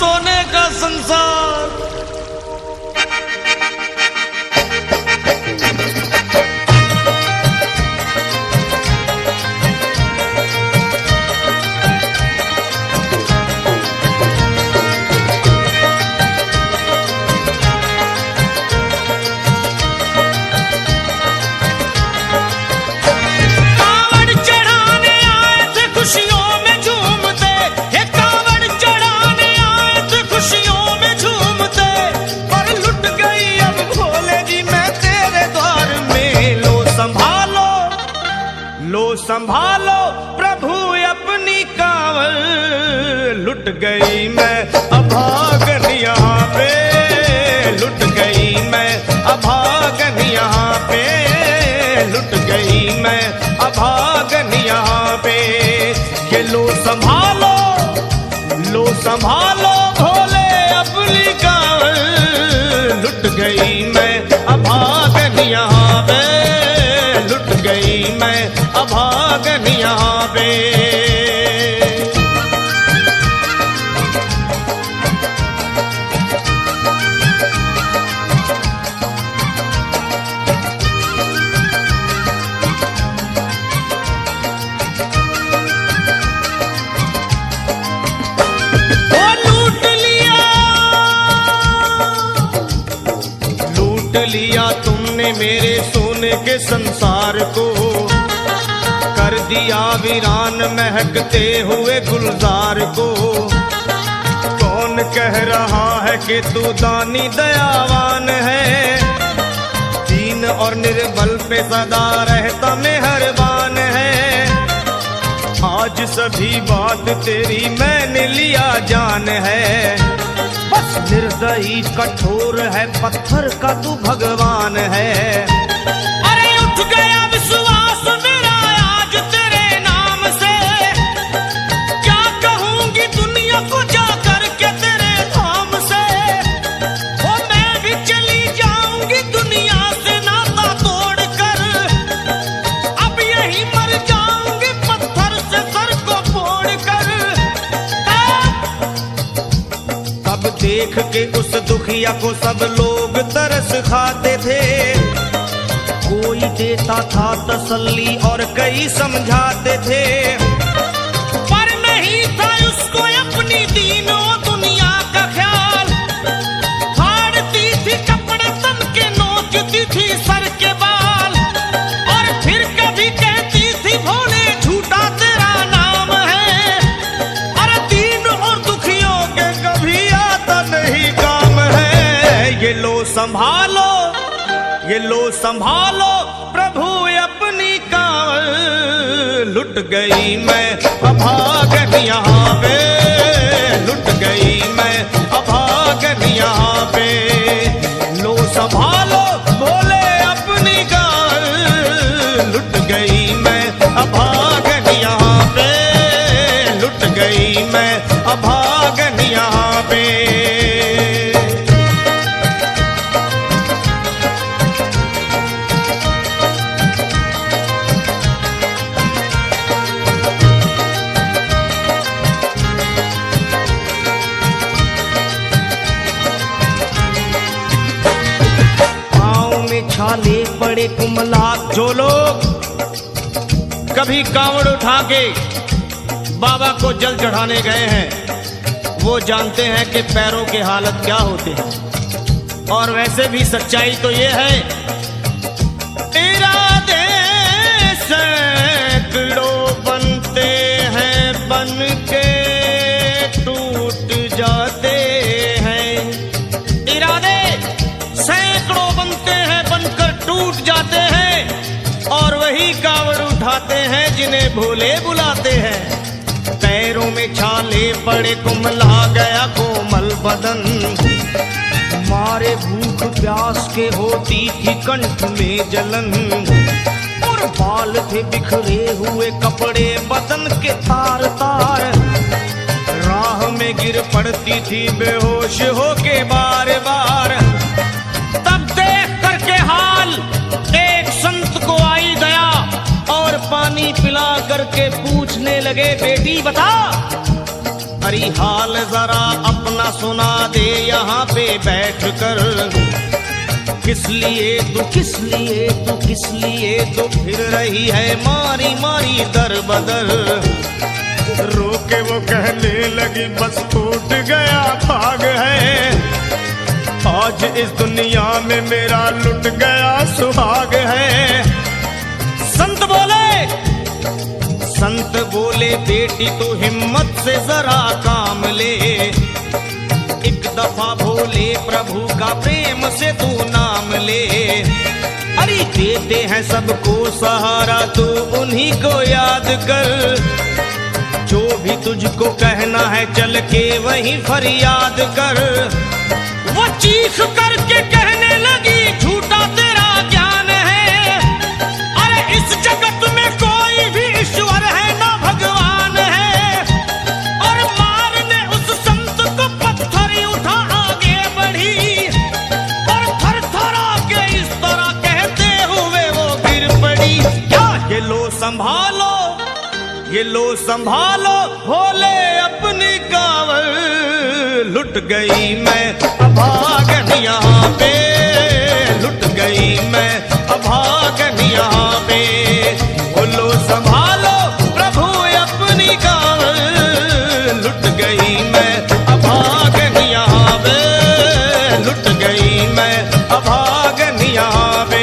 सोने का संसार। संभालो प्रभु अपनी कांवल, लुट गई मैं अभागन यहाँ पे, लुट गई मैं अभागन यहाँ पे, लुट गई मैं अभागन यहाँ पे। ये लो संभालो भोले अपनी कांवल, लुट गई मैं अभागन यहाँ पे, लुट गई मैं अभागन यहाँ पे। लूट लिया तुमने मेरे सोने के संसार को, कर दिया वीरान महकते हुए गुलजार को। कौन कह रहा है कि तू दानी दयावान है, दीन और निर्बल पे सदा रहता मेहरबान है। आज सभी बात तेरी मैंने लिया जान है, बस निर्दयी कठोर है पत्थर का तू भगवान है। अरे उठ गया विश्वास मेरा आज तेरे नाम से, क्या कहूंगी दुनिया को जा करके तेरे धाम से। ओ मैं भी चली जाऊंगी दुनिया से नाता तोड़कर, अब यही मर जाऊंगी पत्थर से सर को फोड़कर। तब देख के उस दुखिया को सब लोग तरस खाते थे, कोई देता था तसल्ली और कई समझाते थे। पर नहीं था उसको अपनी दीनों दुनिया का ख्याल, फाड़ती थी कपड़े तन के, नोचती थी सर के बाल, और फिर कभी कहती थी भोले झूठा तेरा नाम है। अरे दीन और दुखियों के कभी आता नहीं काम है। ये लो संभालो प्रभु अपनी कांवल, लुट गई मैं अभागन यहाँ पे, लुट गई मैं अभागन यहाँ पे। लो संभालो भोले अपनी कांवल, लुट गई मैं अभागन यहाँ पे, लुट गई मैं अभागन यहाँ पे। छाले पड़े कुमलाक, जो लोग कभी कांवड़ उठा के बाबा को जल चढ़ाने गए हैं वो जानते हैं कि पैरों के हालत क्या होते हैं। और वैसे भी सच्चाई तो ये है, इरादे सैकड़ों बनते हैं बन के टूट जाते हैं। इरादे सैकड़ों बनते हैं बनकर टूट जाते हैं, और वही कावड़ उठाते हैं जिन्हें भोले बुलाते हैं। पैरों में छाले पड़े कुमला गया कोमल बदन, मारे भूख प्यास के होती थी कंठ में जलन। और बाल थे बिखरे हुए कपड़े बदन के तार तार, राह में गिर पड़ती थी बेहोश होके बार बार। तब देख करके हाल एक संत को आई दया, और पानी पिला करके पूछने लगे, बेटी बता अरे हाल जरा अपना सुना दे यहाँ पे बैठ कर। किस लिए तू फिर रही है मारी मारी दर बदर। रोके वो कहने लगी बस टूट गया भाग है, आज इस दुनिया में मेरा लुट गया सुहाग है। संत बोले बेटी तू हिम्मत से जरा काम ले, एक दफा भोले प्रभु का प्रेम से तू नाम ले। अरे देते हैं सबको सहारा तू उन्हीं को याद कर, जो भी तुझको कहना है चल के वहीं फरियाद कर। वो चीख करके कहने लगी झूठा तेरा ज्ञान है, अरे इस जगत में कोई भी ईश्वर है ना भगवान है। और मारने उस संत को पत्थर ही उठा आगे बढ़ी, और थर थरा के इस तरह कहते हुए वो गिर पड़ी। क्या ये लो संभालो भोले अपनी कांवर, लुट गई मैं अभागन यहाँ पे, लुट गई मैं अभागन यहाँ पे। बोलो संभालो प्रभु अपनी कांवर, लुट गई मैं अभागन यहाँ पे, लुट गई मैं अभागन यहाँ पे।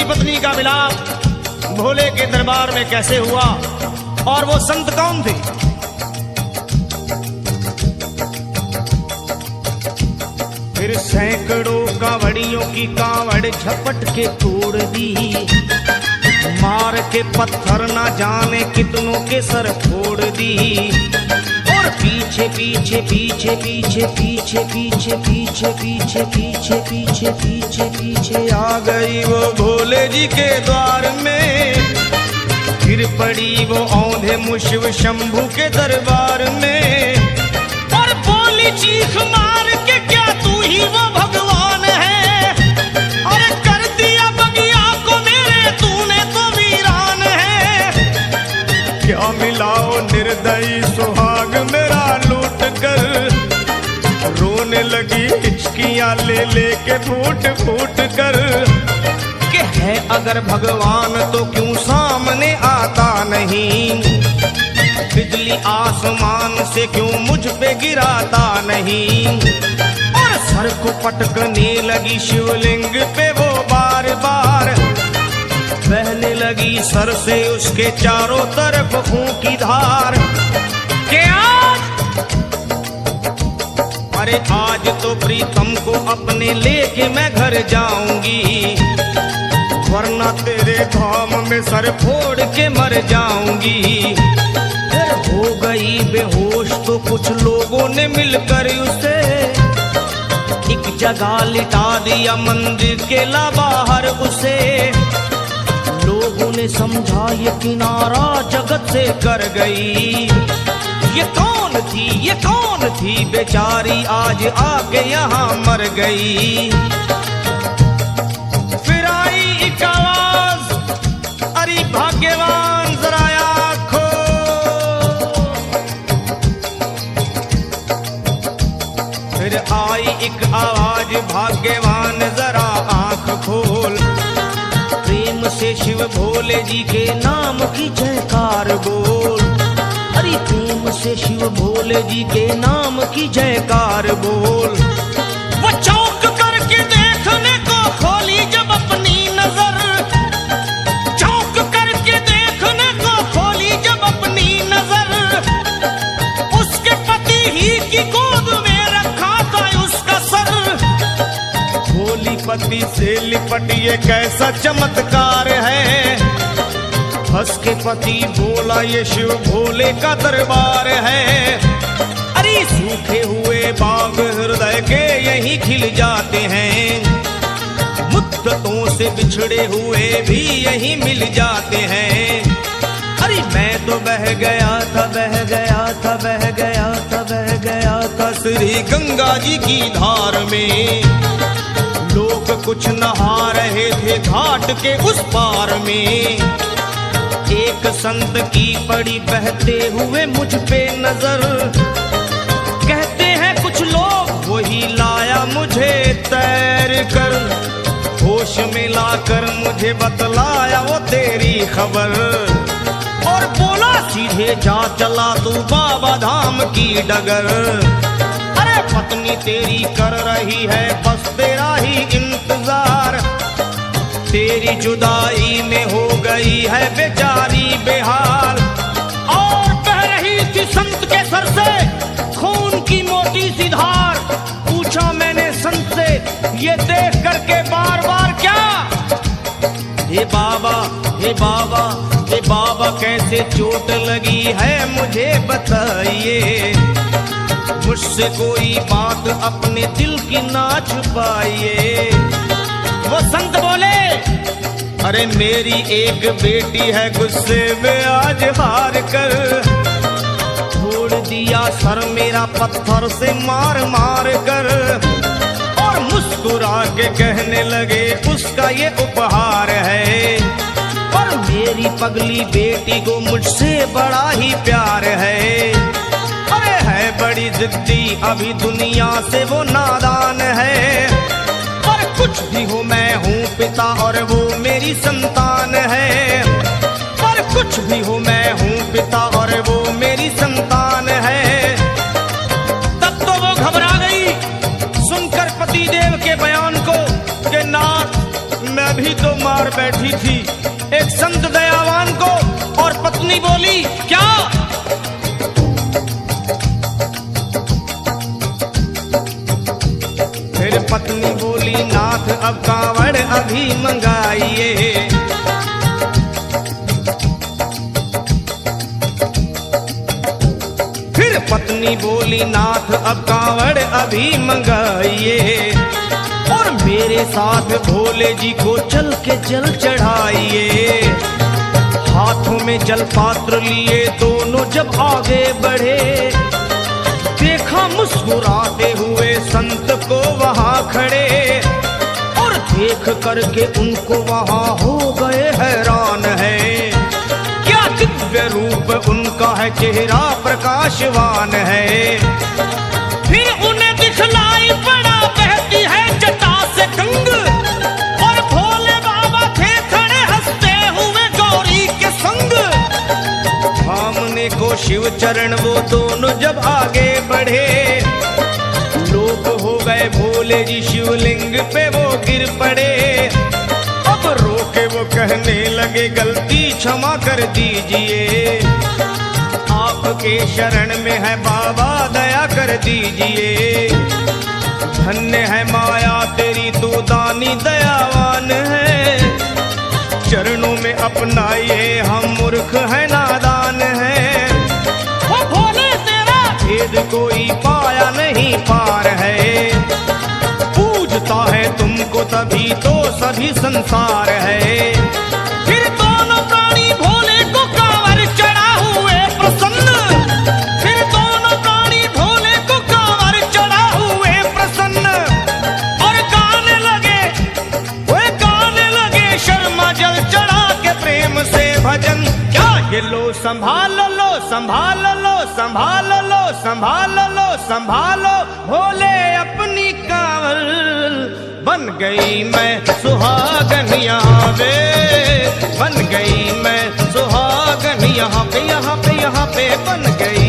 पत्नी का मिलाप भोले के दरबार में कैसे हुआ और वो संत कौन थे? फिर सैकड़ों कांवड़ियों की कांवड़ झपट के तोड़ दी, मार के पत्थर ना जाने कितनों के सर फोड़ दी। और पीछे पीछे पीछे पीछे पीछे पीछे पीछे पीछे पीछे पीछे पीछे पीछे आ गई वो भोले जी के द्वार में। फिर पड़ी वो औंधे मुशिव शंभू के दरबार में, और बोली चीख मार के क्या तू ही वो भगवान है? अरे कर दिया बगिया को मेरे तूने तो वीरान है। क्या मिलाओ निर्दयी सुहाग मेरा लूट कर, रोने लगी हिचकियां ले लेके फूट फूट कर। कि है अगर भगवान तो क्यों सामने आता नहीं, बिजली आसमान से क्यों मुझ पे गिराता नहीं। और सर को पटकने लगी शिवलिंग पे वो बार बार, बहने लगी सर से उसके चारों तरफ खून की धार। के अरे आज तो प्रीतम को अपने लेके मैं घर जाऊंगी, वरना तेरे धाम में सर फोड़ के मर जाऊंगी। फिर हो गई बेहोश तो कुछ लोगों ने मिलकर उसे एक जगह लिटा दिया मंदिर के ला बाहर उसे। लोगों ने समझा ये किनारा जगत से कर गई, ये कौन थी बेचारी आज आके यहाँ मर गई। फिर आई एक आवाज, अरे भाग्यवान जरा आँखो। फिर आई एक आवाज, भाग्यवान जरा आँख खोल। प्रेम से शिव भोले जी के नाम की जयकार बोल। अरे प्रेम से शिव भोले जी के नाम की जयकार बोल। वो चौंक करके देखने को खोली जब अपनी नजर, चौंक करके देखने को खोली जब अपनी नजर। उसके पति ही की गोद में रखा था उसका सर। भोली पति से लिपट ये कैसा चमत्कार है। हंस के पति बोला ये शिव भोले का दरबार है। अरे सूखे हुए बाग हृदय के यहीं खिल जाते हैं, मुद्दतों से बिछड़े हुए भी यहीं मिल जाते हैं। अरे मैं तो बह गया था, बह गया था, बह गया था, बह गया था श्री गंगा जी की धार में। लोग कुछ नहा रहे थे घाट के उस पार में। एक संत की पड़ी बहते हुए मुझ पे नजर, कहते हैं कुछ लोग वही लाया मुझे तैर कर। होश में लाकर मुझे बतलाया वो तेरी खबर, और बोला सीधे जा चला तू बाबा धाम की डगर। अरे पत्नी तेरी कर रही है बस तेरा ही इंतजार, तेरी जुदाई में हो गई है बेचारी बेहाल। और बह रही थी संत के सर से खून की मोटी सी धार। पूछा मैंने संत से ये देख करके बार बार क्या, हे बाबा, हे बाबा, हे बाबा कैसे चोट लगी है मुझे बताइए। मुझसे कोई बात अपने दिल की ना छुपाइए। वो संत बोले, अरे मेरी एक बेटी है गुस्से में आज हार कर, छोड़ दिया सर मेरा पत्थर से मार मार कर। और मुस्कुरा के कहने लगे उसका ये उपहार है, पर मेरी पगली बेटी को मुझसे बड़ा ही प्यार है। अरे है बड़ी जिद्दी अभी दुनिया से वो नादान है, पर कुछ भी हो मैं हूँ पिता और वो मेरी संतान है। पर कुछ भी हो मैं हूँ पिता और वो मेरी संतान है। तब तो वो घबरा गई सुनकर पतिदेव के बयान को कि नाथ मैं भी तो मार बैठी थी एक संत दयावान को। और पत्नी बोली क्या, फिर पत्नी बोली नाथ अब कांवड़ अभी मंगाइए। फिर पत्नी बोली नाथ अब कांवड़ अभी मंगाइए, और मेरे साथ भोले जी को चल के जल चढ़ाइए। हाथों में जल पात्र लिए दोनों जब आगे बढ़े, देखा मुस्कुराते हुए संत को वहां खड़े। और देख करके उनको वहां हो गए हैरान है, क्या दिव्य रूप उनका है, चेहरा प्रकाशवान है। फिर उन्हें दिखलाई पड़ा बहती है जटा से गंग, और भोले बाबा थे खड़े हंसते हुए गौरी के संग। सामने को शिव चरण वो दोनों जब आगे बढ़े, लोग हो गए भोले जी शिवलिंग पे वो गिर पड़े। अब रोके वो कहने लगे गलती क्षमा कर दीजिए, आपके शरण में है बाबा दया कर दीजिए। धन्य है माया तेरी तू दानी दयावान है, चरणों में अपनाइए हम मूर्ख है नादान है। वो भोले तेरा भेद कोई पाया नहीं पार है, पूजता है तुमको तभी तो सभी संसार है। फिर दोनों प्राणी भोले को कांवर चढ़ा हुए प्रसन्न, फिर दोनों प्राणी भोले को कांवर चढ़ा हुए प्रसन्न। और गाने लगे, वे गाने लगे शर्मा जल चढ़ा के प्रेम से भजन। क्या ये लो संभाल लो, संभाल लो, संभाल लो, संभाल लो, संभालो भोले अपनी कांवर। बन गई मैं सुहागन यहाँ पे, बन गई मैं सुहागन यहाँ पे, यहाँ पे, यहाँ पे बन गई